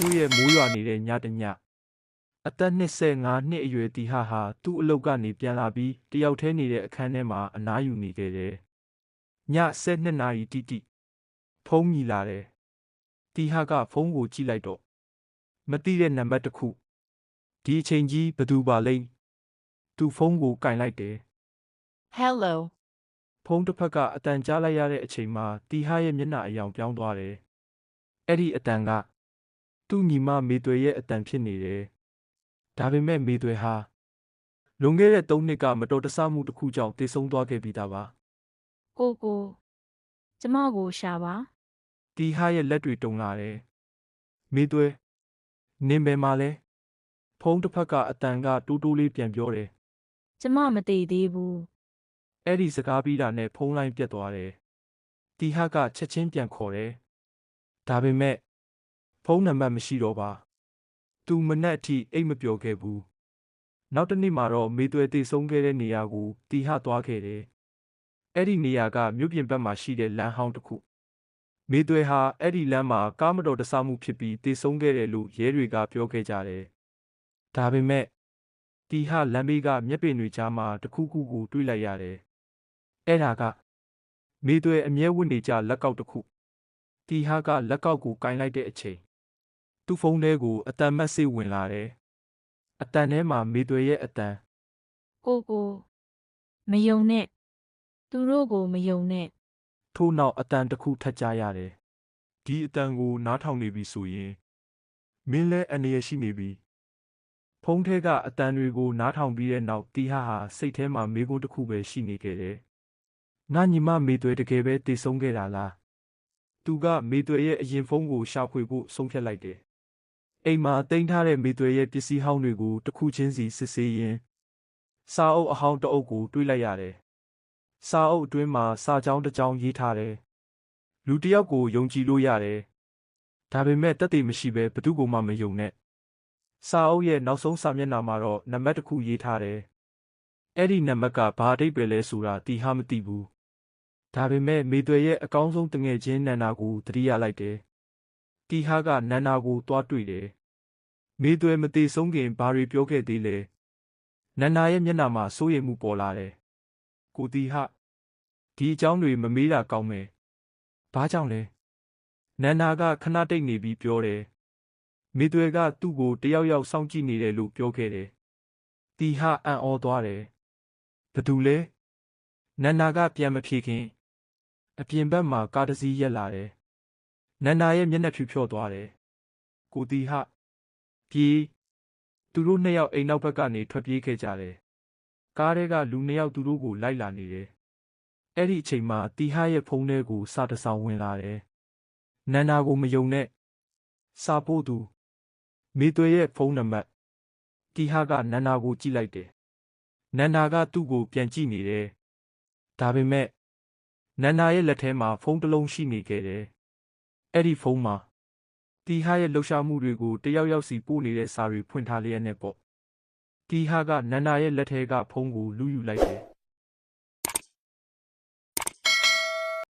မြို့ရဲ့မိုးရွာနေတဲ့ညတညအသက်25နှစ်အရွယ်တီဟာသူ့အလုပ်ကနေပြန်လာပြီးတယောက်တည်းနေတဲ့အခန်းထဲမှာအနားယူနေခဲ့တယ်။ည12နာရီတိတိဖုန်းမြည်လာတယ်။တီဟာကဖုန်းကိုကြည့်လိုက်တော့မသိတဲ့နံပါတ်တစ်ခုဒီအချိန်ကြီးဘယ်သူပါလိမ့်သူဖုန်းကိုကင်လိုက်တယ် Hello. ဖုန်းတစ်ဖက်ကအတန်ကြားလိုက်ရတဲ့အချိန်မှာတီဟာရဲ့မျက်နှာအယောင်ပြောင်းသွားတယ်။အဲ့ဒီအတန်ကသူ့ညီမမေသွေရဲ့အတန်ဖြစ်နေတယ်။ဒါပေမဲ့မေသွေဟာလွန်ခဲ့တဲ့3နှစ်ကမတော်တဆမှုတစ်ခုကြောင့်တည်ဆုံသွားခဲ့ပြီးသားပါ ကိုကျမကိုရှာပါ ။တီဟာရဲ့လက်တွေတုန်လာတယ်။မေသွေနင်ဘယ်မှာလဲ။ဖုန်းတစ်ဖက်ကအတန်ကတိုးတိုးလေးပြန်ပြောတယ် ကျမမတည်သေးဘူး ။အဲ့ဒီစကားပြီးတာနဲ့ဖုန်းလိုင်းပြတ်သွားတယ်။တီဟာကချက်ချင်းပြန်ခေါ်တယ်။ဒါပေမဲ့ဖုန်းနံပါတ်မရှိတော့ပါ။သူမနက်အထိအိတ်မပျော်ခဲ့ဘူး။နောက်တစ်နေ့မှာတော့မေသွေတည်ဆုံခဲ့တဲ့နေရာကိုတီဟာသွားခဲ့တယ်။အဲ့ဒီနေရာကမြို့ပြင်ဘက်မှာရှိတဲ့လမ်းဟောင်းတစ်ခု။မေသွေဟာအဲ့ဒီလမ်းမှာကားမတော်တဆမှုဖြစ်ပြီးတည်ဆုံခဲ့တယ်လို့ရဲတွေကပြောခဲ့ကြတယ်။ဒါပေမဲ့တီဟာလမ်းဘေးကမျက်ပင်တွေကြားမှာတစ်ခုခုကိုတွေ့လိုက်ရတယ်။အဲ့ဒါကမေသွေအမြဲဝတ်နေကြလက်ကောက်တစ်ခု။တီဟာကလက်ကောက်ကိုကင်လိုက်တဲ့အချိန်သူ့ဖုန်းထဲကိုအတန်မတ်ဆေးဝင်လာတယ်။အတန်ထဲမှာမေသွေရဲ့အတန် ကိုမယုံနဲ့သူတို့ကိုမယုံနဲ့ ထို့နောက်အတန်တစ်ခုထပ်ကြားရတယ်။ဒီအတန်ကိုနားထောင်နေပြီဆိုရင်မင်းလည်းအနေရရှိနေပြီ။ဖုန်းထဲကအတန်တွေကိုနားထောင်ပြီးတဲ့နောက်တီဟာစိတ်ထဲမှာမေးခွန်းတစ်ခုပဲရှိနေခဲ့တယ်။ငါညီမမေသွေတကယ်ပဲတည်ဆုံခဲ့တာလား။သူကမေသွေရဲ့အရင်ဖုန်းကိုရှာဖွေဖို့ဆုံးဖြတ်လိုက်တယ်။အိမ်မှာတင်ထားတဲ့မေသွေရဲ့ပစ္စည်းဟောင်းတွေကိုတစ်ခုချင်းစီစစ်ဆေးရင်းစာအုပ်အဟောင်းတစ်အုပ်ကိုတွေးလိုက်ရတယ်။စာအုပ်အတွင်းမှာစာကြောင်းတစ်ကြောင်းရေးထားတယ်။လူတစ်ယောက်ကိုယုံကြည်လို့ရတယ်။ဒါပေမဲ့တက်တည်မရှိဘဲဘယ်သူမှမယုံနဲ့။စာအုပ်ရဲ့နောက်ဆုံးစာမျက်နှာမှာတော့နံပါတ်တစ်ခုရေးထားတယ်။အဲ့ဒီနံပါတ်ကဘာအဓိပ္ပာယ်လဲဆိုတာတီဟာမသိဘူး။ဒါပေမဲ့မေသွေရဲ့အကောင်းဆုံးတငယ်ချင်းနန္နာကိုသတိရလိုက်တယ်။တီဟာကနန္နာကိုသွားတွေ့တယ်။မေသွေမသေးဆုံးခင်ဘာတွေပြောခဲ့သေးလဲ။နန္နာရဲ့မျက်နှာမှာစိုးရိမ်မှုပေါ်လာတယ်။ကိုတီဟာဒီအကြောင်းတွေမမေးတာကောင်းမယ်။ဘာကြောင့်လဲ။နန္နာကခဏတိတ်နေပြီးပြောတယ်။မေသွေကသူ့ကိုတယောက်ယောက်စောင့်ကြည့်နေတယ်လို့ပြောခဲ့တယ်။တီဟာအံ့ဩသွားတယ်။ဘသူလဲ။နန္နာကပြန်မဖြေခင်အပြင်ဘက်မှာကားတစ်စီးရက်လာတယ်။နန္နာရဲ့မျက်နှာဖြူဖြော့သွားတယ်။ကိုတီဟာပြေးသူတို့နှစ်ယောက်အိမ်နောက်ဘက်ကနေထွက်ပြေးခဲ့ကြတယ်။ကားထဲကလူနှစ်ယောက်သူတို့ကိုလိုက်လာနေတယ်။အဲ့ဒီအချိန်မှာတီဟာရဲ့ဖုန်းထဲကိုစာတစ်စောင်ဝင်လာတယ်။နန္နာကိုမယုံနဲ့စာပို့သူမေသွေရဲ့ဖုန်းနံပါတ်တီဟာကနန္နာကိုကြည့်လိုက်တယ်။နန္နာကသူ့ကိုပြန်ကြည့်နေတယ်။ဒါပေမဲ့နန္နာရဲ့လက်ထဲမှာဖုန်းတစ်လုံးရှိနေခဲ့တယ်။အဲ့ဒီဖုန်းမှာတီဟာရဲ့လှုပ်ရှားမှုတွေကိုတယောက်ယောက်စီပို့နေတဲ့စာတွေဖွင့်ထားလျက်နဲ့ပေါ့။တီဟာကနန္နာရဲ့လက်ထဲကဖုန်းကိုလူယူလိုက်တယ်